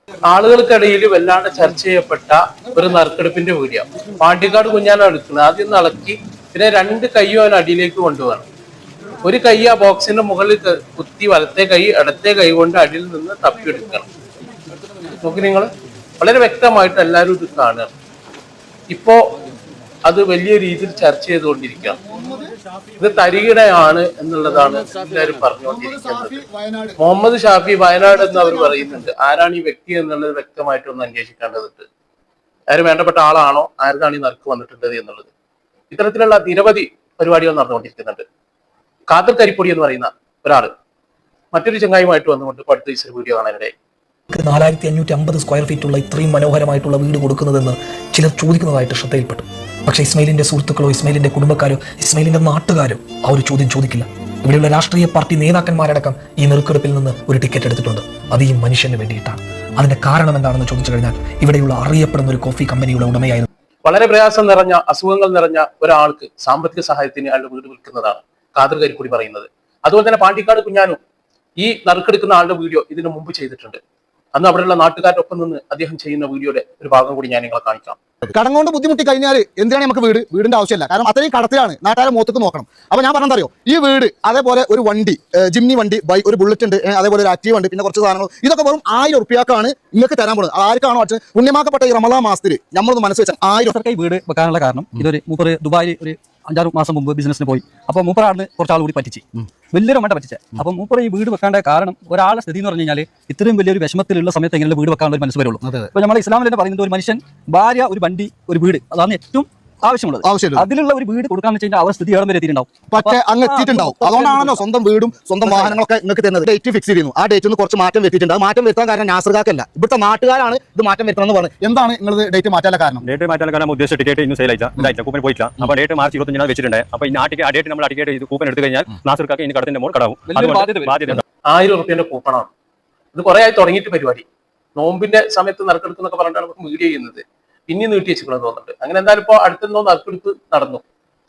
ആളുകൾക്കിടയിൽ വല്ലാണ്ട് ചർച്ച ചെയ്യപ്പെട്ട ഒരു നറുക്കെടുപ്പിന്റെ വീഡിയോ. പാണ്ടിക്കാട് കുഞ്ഞാനാണ് എടുക്കുന്നത്. ആദ്യം ഇളക്കി, പിന്നെ രണ്ട് കൈയും അവൻ അടിയിലേക്ക് കൊണ്ടുപോകണം. ഒരു കൈ ആ ബോക്സിന്റെ മുകളിൽ കുത്തി, വലത്തെ കൈ ഇടത്തെ കൈ കൊണ്ട് അടിയിൽ നിന്ന് തപ്പിയെടുക്കണം. നോക്കി നിങ്ങൾ, വളരെ വ്യക്തമായിട്ട് എല്ലാവരും ഇത് കാണുകയാണ്. ഇപ്പോ അത് വലിയ രീതിയിൽ ചർച്ച ചെയ്തുകൊണ്ടിരിക്കുകയാണ്. ഇത് തരികിടയാണ് എന്നുള്ളതാണ് എല്ലാവരും പറഞ്ഞുകൊണ്ടിരിക്കുന്നത്. മുഹമ്മദ് ഷാഫി വയനാട് എന്ന് അവർ പറയുന്നുണ്ട്. ആരാണ് ഈ വ്യക്തി എന്നുള്ളത് വ്യക്തമായിട്ടൊന്ന് അന്വേഷിക്കേണ്ടതുണ്ട്. ആരും വേണ്ടപ്പെട്ട ആളാണോ, ആർക്കാണ് ഈ നറുക്ക് വന്നിട്ടുള്ളത് എന്നുള്ളത്. ഇത്തരത്തിലുള്ള നിരവധി പരിപാടികൾ നടന്നുകൊണ്ടിരിക്കുന്നുണ്ട്. ഖാദർ കരിപ്പൊടി എന്ന് പറയുന്ന ഒരാള് മറ്റൊരു ചങ്ങായിയുമായിട്ട് വന്നുകൊണ്ട് അടുത്ത ദിവസം വീഡിയോ കാണാനിടയായി. 4550 സ്ക്വയർ ഫീറ്റ് ഉള്ള ഇത്രയും മനോഹരമായിട്ടുള്ള വീട് കൊടുക്കുന്നതെന്ന് ചിലർ ചോദിക്കുന്നതായിട്ട് ശ്രദ്ധയിൽപ്പെട്ടു. പക്ഷേ ഇസ്മയിലിന്റെ സുഹൃത്തുക്കളോ ഇസ്മയിലിന്റെ കുടുംബക്കാരോ ഇസ്മയിലിന്റെ നാട്ടുകാരോ ആ ഒരു ചോദ്യം ചോദിക്കില്ല. ഇവിടെയുള്ള രാഷ്ട്രീയ പാർട്ടി നേതാക്കന്മാരടക്കം ഈ നെറുക്കെടുപ്പിൽ നിന്ന് ഒരു ടിക്കറ്റ് എടുത്തിട്ടുണ്ട്. അത് ഈ മനുഷ്യന് വേണ്ടിയിട്ടാണ്. അതിന്റെ കാരണം എന്താണെന്ന് ചോദിച്ചു കഴിഞ്ഞാൽ ഇവിടെയുള്ള അറിയപ്പെടുന്ന ഒരു കോഫി കമ്പനിയുടെ ഉടമയായിരുന്നു. വളരെ പ്രയാസം നിറഞ്ഞ, അസുഖങ്ങൾ നിറഞ്ഞ ഒരാൾക്ക് സാമ്പത്തിക സഹായത്തിന് അയാളുടെ വീട് വിൽക്കുന്നതാണ് ഖാദർ കരിപ്പൊടി പറയുന്നത്. അതുപോലെ തന്നെ പാണ്ടിക്കാട് കുഞ്ഞാനും ഈ നറുക്കെടുക്കുന്ന ആളുടെ വീഡിയോ ഇതിനു മുമ്പ് ചെയ്തിട്ടുണ്ട്. അന്ന് അവിടെയുള്ള നാട്ടുകാരുടെ ഒപ്പം നിന്ന് അദ്ദേഹം ചെയ്യുന്ന വീഡിയോയുടെ ഒരു ഭാഗം കൂടി ഞാൻ നിങ്ങളെ കാണിക്കാം. കടം കൊണ്ട് ബുദ്ധിമുട്ടി കഴിഞ്ഞാൽ എന്തിനാണ് നമുക്ക് വീടിന്റെ ആവശ്യമില്ല. കാരണം അത്രയും കടത്തിലാണ്, നാട്ടുകാരെ മുഖത്തേക്ക് നോക്കണം. അപ്പൊ ഞാൻ പറഞ്ഞറിയോ, ഈ വീട് അതേപോലെ ഒരു വണ്ടി, ജിംനി വണ്ടി, ബൈക്ക്, ഒരു ബുള്ളറ്റ് ഉണ്ട്, അതേപോലെ ഒരു ആക്റ്റീവ് ഉണ്ട്, പിന്നെ കുറച്ച് സാധനങ്ങൾ, ഇതൊക്കെ വെറും 1000 ഉറുപ്പികക്കാണ് നിങ്ങൾക്ക് തരാൻ പോകുന്നത്. ആർക്കാണോ പുണ്യമാക്കപ്പെട്ട ഈ റമളാൻ മാസത്തിൽ നമ്മളൊന്ന് മനസ്സ് വെച്ചാൽ 1000 വീട് വെക്കാനുള്ള കാരണം ഇതൊരു മൂപ്പര് ദുബായിൽ ഒരു 5-6 മാസം മുമ്പ് ബിസിനസ്സിന് പോയി. അപ്പോൾ മൂപ്പറാളിന് കുറച്ചാൾ കൂടി പറ്റിച്ച്, വലിയൊരു അമ്മ പറ്റിച്ചത്. അപ്പം മൂപ്പർ ഈ വീട് വെക്കേണ്ട കാരണം ഒരാളുടെ സ്ഥിതി എന്ന് പറഞ്ഞു കഴിഞ്ഞാൽ ഇത്രയും വലിയൊരു വിഷമത്തിലുള്ള സമയത്ത് എങ്ങനെ വീട് വെക്കാനുള്ള ഒരു മനസ്സ് വരുള്ളൂ. അപ്പോൾ നമ്മുടെ ഇസ്ലാമിൽ തന്നെ പറയുന്നത് ഒരു മനുഷ്യൻ, ഭാര്യ, ഒരു വണ്ടി, ഒരു വീട്, അതാണ് ഏറ്റവും ആവശ്യമുള്ളത്. അതിലുള്ള ഒരു വീട് കൊടുക്കാന്ന് വെച്ചാൽ അവർ സ്ഥിതി എവിടെ വരെ എത്തിയിട്ടുണ്ടാവും. പക്ഷേ അങ്ങ് എത്തിയിട്ടുണ്ടാവും. അതുകൊണ്ടാണല്ലോ സ്വന്തം വീടും സ്വന്തം വാഹനങ്ങളൊക്കെ നിങ്ങൾക്ക് തരുന്നത്. ഡേറ്റ് ഫിക്സ് ചെയ്യുന്നു. ആ ഡേറ്റിൽ നിന്ന് കുറച്ച് മാറ്റം വരുത്തിയിട്ടുണ്ട്. ആ മാറ്റം വരുത്താൻ കാരണം നാസർക്കാക്കല്ല, ഇവിടുത്തെ നാട്ടുകാരാണ് ഇത് മാറ്റം വരുത്തണം എന്ന് പറഞ്ഞത്. എന്താണ് നിങ്ങൾ ഡേറ്റ് മാറ്റാനുള്ള കാരണം? ഡേറ്റ് മാറ്റാൻ കാരണം ഉദ്ദേശിച്ച ടിക്കറ്റ് ഇന്ന് സെയിൽ ആയില്ല, കൂപ്പൻ പോയില്ല. അപ്പോൾ ഡേറ്റ് മാർച്ച് 25 വെച്ചിട്ടുണ്ട്. അപ്പോൾ ഈ ആ ഡേറ്റ് നമ്മൾ ടിക്കറ്റ് ചെയ്ത് കൂപ്പൻ എടുത്തു കഴിഞ്ഞാൽ നാസർക്കാക്ക് ഇനി കടത്തിന്റെ മോൾ കടാവും. 1000 റുപ്യന്റെ കൂപ്പണാണ് ഇത്. കുറെ ആയി തുടങ്ങിയിട്ട് പരിപാടി. നോമ്പിന്റെ സമയത്ത് നറുക്കെടുക്കുന്നൊക്കെ പറഞ്ഞിട്ടാണ് വീഡിയോ ചെയ്യുന്നത്. പിന്നെ നീട്ടി വെച്ചിട്ടുണ്ടെന്ന് തോന്നുന്നുണ്ട്. അങ്ങനെ എന്തായാലും ഇപ്പോൾ അടുത്തെന്തോ നറുക്കെടുപ്പ് നടന്നു.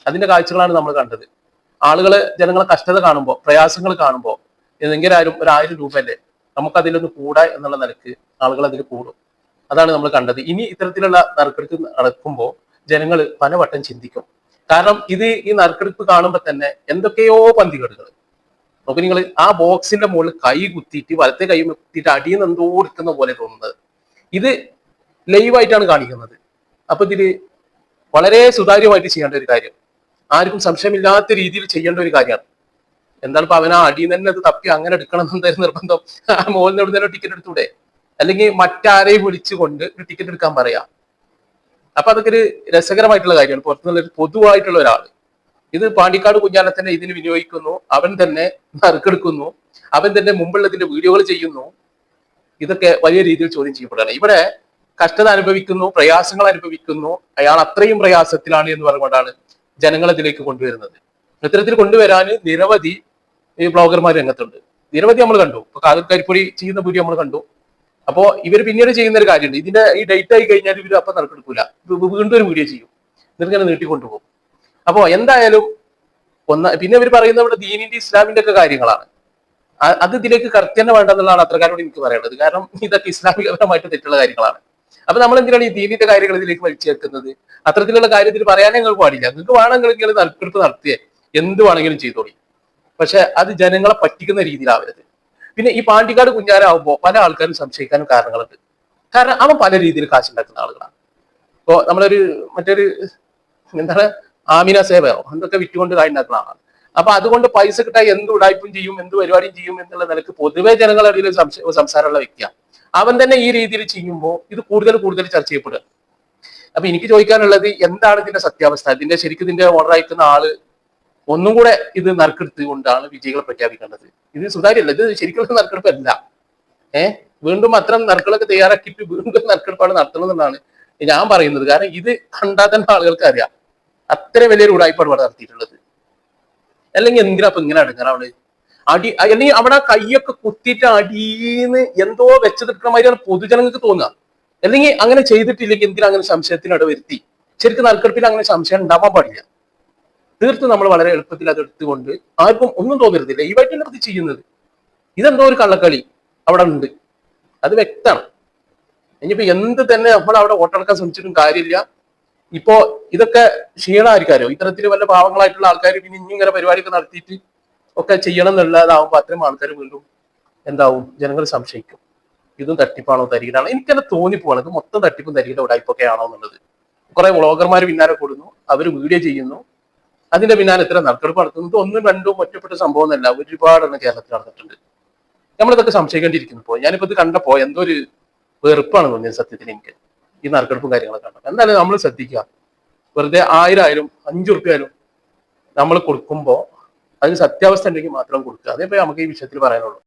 അതിന്റെ കാഴ്ചകളാണ് നമ്മൾ കണ്ടത്. ജനങ്ങളെ കഷ്ടത കാണുമ്പോൾ, പ്രയാസങ്ങൾ കാണുമ്പോൾ, ഏതെങ്കിലും ആരും ഒരു 1000 രൂപയല്ലേ നമുക്ക് അതിലൊന്ന് കൂടാ എന്നുള്ള നിലക്ക് ആളുകൾ അതിൽ കൂടും. അതാണ് നമ്മൾ കണ്ടത്. ഇനി ഇത്തരത്തിലുള്ള നറുക്കെടുപ്പ് നടക്കുമ്പോൾ ജനങ്ങൾ പലവട്ടം ചിന്തിക്കും. കാരണം ഈ നറുക്കെടുപ്പ് കാണുമ്പോൾ തന്നെ എന്തൊക്കെയോ പന്തികേടുകൾ നോക്കി. നിങ്ങൾ ആ ബോക്സിന്റെ മുകളിൽ കൈ കുത്തിയിട്ട്, വലത്തെ കൈ കുത്തിയിട്ട് അടിയിൽ നിന്ന് എന്തോ എടുക്കുന്ന പോലെ തോന്നുന്നത്. ഇത് ലൈവായിട്ടാണ് കാണിക്കുന്നത്. അപ്പൊ ഇതില് വളരെ സുതാര്യമായിട്ട് ചെയ്യേണ്ട ഒരു കാര്യം, ആർക്കും സംശയമില്ലാത്ത രീതിയിൽ ചെയ്യേണ്ട ഒരു കാര്യമാണ്. എന്താണ് ഇപ്പൊ അവൻ ആ അടിയിൽ തന്നെ അത് തപ്പി അങ്ങനെ എടുക്കണം എന്തായാലും നിർബന്ധം? മോളിൽ എവിടുന്നേലും ടിക്കറ്റ് എടുത്തൂടെ? അല്ലെങ്കിൽ മറ്റാരെയും വിളിച്ചുകൊണ്ട് ഒരു ടിക്കറ്റ് എടുക്കാൻ പറയാം. അപ്പൊ അതൊക്കെ ഒരു രസകരമായിട്ടുള്ള കാര്യമാണ്. പുറത്തുനിന്നുള്ള ഒരു പൊതുവായിട്ടുള്ള ഒരാള് ഇത് പാണ്ടിക്കാട് കുഞ്ഞാനെ തന്നെ ഇതിന് വിനിയോഗിക്കുന്നു. അവൻ തന്നെ നറുക്കെടുക്കുന്നു. അവൻ തന്നെ മുമ്പുള്ളതിന്റെ വീഡിയോകൾ ചെയ്യുന്നു. ഇതൊക്കെ വലിയ രീതിയിൽ ചോദ്യം ചെയ്യപ്പെടുകയാണ്. ഇവിടെ കഷ്ടത അനുഭവിക്കുന്നു, പ്രയാസങ്ങൾ അനുഭവിക്കുന്നു, അയാൾ അത്രയും പ്രയാസത്തിലാണ് എന്ന് പറഞ്ഞുകൊണ്ടാണ് ജനങ്ങൾ ഇതിലേക്ക് കൊണ്ടുവരുന്നത്. ഇത്തരത്തിൽ കൊണ്ടുവരാൻ നിരവധി ബ്ലോഗർമാർ രംഗത്തുണ്ട്. നിരവധി നമ്മൾ കണ്ടു. ഇപ്പൊ ഖാദർ കരിപ്പൊടി ചെയ്യുന്ന വീഡിയോ നമ്മൾ കണ്ടു. അപ്പോ ഇവർ പിന്നീട് ചെയ്യുന്ന ഒരു കാര്യമുണ്ട്. ഇതിന്റെ ഈ ഡേറ്റ് ആയി കഴിഞ്ഞാൽ ഇവർ അപ്പം നറുക്കെടുക്കൂല, വീണ്ടും ഒരു വീഡിയോ ചെയ്യും, എന്നിങ്ങനെ നീട്ടിക്കൊണ്ടുപോകും. അപ്പോ എന്തായാലും പിന്നെ ഇവർ പറയുന്നത് ഇവിടെ ദീനിന്റെ ഇസ്ലാമിന്റെ ഒക്കെ കാര്യങ്ങളാണ്. അത് ഇതിലേക്ക് കടത്തിന്നെ വേണ്ടെന്നുള്ളതാണ് അത്രക്കാരോട് എനിക്ക് പറയേണ്ടത്. കാരണം ഇതൊക്കെ ഇസ്ലാമികപരമായിട്ട് തെറ്റുള്ള കാര്യങ്ങളാണ്. അപ്പൊ നമ്മൾ എന്തിനാണ് ഈ ദീനിന്റെ കാര്യങ്ങൾ ഇതിലേക്ക് വലിച്ചേർക്കുന്നത്? അത്തരത്തിലുള്ള കാര്യത്തിൽ പറയാനേ നിങ്ങൾക്ക് പാടില്ല. നിങ്ങൾക്ക് വേണമെങ്കിൽ നറുക്കെടുപ്പ് നടത്തിയേ എന്ത് വേണമെങ്കിലും ചെയ്തോളി. പക്ഷെ അത് ജനങ്ങളെ പറ്റിക്കുന്ന രീതിയിലാവരുത്. പിന്നെ ഈ പാണ്ടിക്കാട് കുഞ്ഞാനാവുമ്പോൾ പല ആൾക്കാരും സംശയിക്കാനും കാരണങ്ങളുണ്ട്. കാരണം അവൻ പല രീതിയിൽ കാശുണ്ടാക്കുന്ന ആളുകളാണ്. ഇപ്പോ മറ്റൊരു എന്താണ് ആമിന സേവയോ എന്തൊക്കെ വിറ്റുകൊണ്ട് കായുണ്ടാക്കുന്ന ആളാണ്. അപ്പൊ അതുകൊണ്ട് പൈസ കിട്ടാൻ എന്ത് ഉടായ്പും ചെയ്യും, എന്ത് പരിപാടിയും ചെയ്യും എന്നുള്ള നിലക്ക് പൊതുവെ ജനങ്ങളുടെ ഇടയിൽ സംസാരമുള്ള വ്യക്തിയാണ്. അവൻ തന്നെ ഈ രീതിയിൽ ചെയ്യുമ്പോൾ ഇത് കൂടുതൽ ചർച്ച ചെയ്യപ്പെടുക. അപ്പൊ എനിക്ക് ചോദിക്കാനുള്ളത്, എന്താണ് ഇതിന്റെ സത്യാവസ്ഥ? ഇതിന്റെ ഓർഡർ അയക്കുന്ന ആള് ഒന്നും കൂടെ ഇത് നറുക്കെടുത്തുകൊണ്ടാണ് വിജയികളെ പ്രഖ്യാപിക്കേണ്ടത്. ഇത് സുതാര്യല്ല, ഇത് ശരിക്കുള്ള നറുക്കെടുപ്പല്ല. വീണ്ടും അത്തരം നറുക്കളൊക്കെ തയ്യാറാക്കിയിട്ട് വീണ്ടും നറുക്കെടുപ്പാണ് നടത്തണമെന്നാണ് ഞാൻ പറയുന്നത്. കാരണം ഇത് കണ്ടാൽ തന്നെ ആളുകൾക്ക് അറിയാം അത്ര വലിയൊരു ഉടായ്പാണ് ഇവിടെ നടത്തിയിട്ടുള്ളത്. അല്ലെങ്കിൽ എന്തിനാ അപ്പൊ ഇങ്ങനെ അടുങ്ങാൻ അവിടെ അല്ലെങ്കിൽ അവിടെ കൈയൊക്കെ കുത്തിയിട്ട് അടിയിന്ന് എന്തോ വെച്ചെടുക്കണമാതിരിയാണ് പൊതുജനങ്ങൾക്ക് തോന്നുക. അല്ലെങ്കിൽ അങ്ങനെ ചെയ്തിട്ടില്ലെങ്കിൽ എന്തിനാ അങ്ങനെ സംശയത്തിനട വരുത്തി? ശരിക്കും നറുക്കെടുപ്പിൽ അങ്ങനെ സംശയം ഉണ്ടാവാൻ പാടില്ല. തീർത്തും നമ്മൾ വളരെ എളുപ്പത്തിൽ അത് എടുത്തുകൊണ്ട് ആർക്കും ഒന്നും തോന്നരുതില്ല. ഈ വൈറ്റല്ലേ ഇത് ചെയ്യുന്നത്? ഇതെന്തോ ഒരു കള്ളക്കളി അവിടെ ഉണ്ട്, അത് വ്യക്തമാണ്. ഇനിയിപ്പോ എന്ത് തന്നെ നമ്മൾ അവിടെ വോട്ടെടുക്കാൻ ശ്രമിച്ചിട്ടും കാര്യമില്ല. ഇപ്പോ ഇതൊക്കെ ക്ഷീണമായിരിക്കാരോ ഇത്തരത്തിൽ വല്ല പാവങ്ങളായിട്ടുള്ള ആൾക്കാർ പിന്നെ ഇനി ഇങ്ങനെ പരിപാടിയൊക്കെ നടത്തിയിട്ട് ഒക്കെ ചെയ്യണം എന്നുള്ളതാവുമ്പോ അത്രയും ആൾക്കാർ വീണ്ടും എന്താവും, ജനങ്ങൾ സംശയിക്കും ഇതും തട്ടിപ്പാണോ തരികിടാണോ. എനിക്കെന്നെ തോന്നിപ്പോവാണ് ഇത് മൊത്തം തട്ടിപ്പും തരികിട ഉടായ്പൊക്കെ ആണോ എന്നുള്ളത്. കുറെ വ്ളോഗർമാർ പിന്നാലെ കൂടുന്നു, അവർ വീഡിയോ ചെയ്യുന്നു, അതിന്റെ പിന്നാലെ ഇത്ര നറുക്കെടുപ്പ് നടത്തുന്നത് ഒന്നും രണ്ടും ഒറ്റപ്പെട്ട സംഭവം എന്നല്ല, ഒരുപാടെണ്ണം കേരളത്തിൽ നടന്നിട്ടുണ്ട്. നമ്മളിതൊക്കെ സംശയിക്കേണ്ടിയിരിക്കുന്നു. ഇപ്പോൾ ഞാനിപ്പോ ഇത് കണ്ടപ്പോ എന്തോ ഒരു വെറുപ്പാണ് തോന്നിയത് സത്യത്തിൽ എനിക്ക് ഈ നറുക്കെടുപ്പും കാര്യങ്ങളൊക്കെ കണ്ടപ്പോൾ. എന്തായാലും നമ്മൾ ശ്രദ്ധിക്കുക, വെറുതെ 1000 ആയാലും 5 ഉറുപ്പ്യ ആയാലും നമ്മൾ കൊടുക്കുമ്പോൾ അതിന് സത്യാവസ്ഥ ഉണ്ടെങ്കിൽ മാത്രം കൊടുക്കുക. അതേപോലെ നമുക്ക് ഈ വിഷയത്തിൽ പറയാനുള്ളൂ.